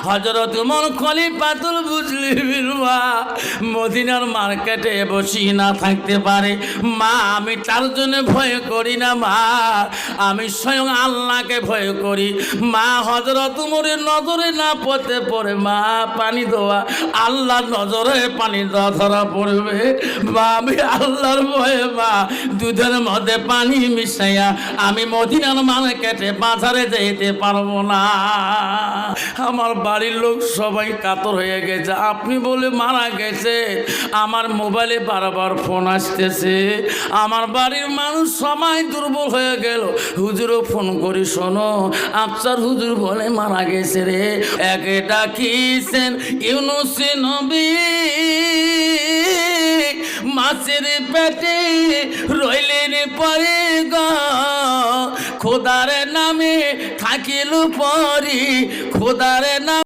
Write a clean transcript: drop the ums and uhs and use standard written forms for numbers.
হযরত উমর খলিফাতুল মুসলিমিন মা মদিনার মার্কেটে বসি না থাকতে পারে। মা আমি তার জন্য ভয় করি না মা, আমি স্বয়ং আল্লাহকে ভয় করি। মা হযরত উমরের নজরে না পড়তে পড়ে মা পানি দেওয়া, আল্লাহর নজরে পানি দেওয়া ধরা পড়বে। মা আমি আল্লাহর ভয়ে মা দুধের মধ্যে পানি মিশাইয়া আমি মদিনার মার্কেটে বাজারে যেতে পারবো না। আমার বাড়ির লোক সবাই কাতর হয়ে গেছে, আপনি বলে মারা গেছে। আমার মোবাইলে বারবার ফোন আসতেছে, আমার বাড়ির মানুষ সবাই দুর্বল হয়ে গেল। হুজুরও ফোন করি, শোনো আফসার হুজুর বলে মারা গেছে রে। একে ডাকিছেন ইউনুস নবী, মাছের পেটে রইলেন পরে গো, খোদার নামে থাকিল পরি, খোদার নাম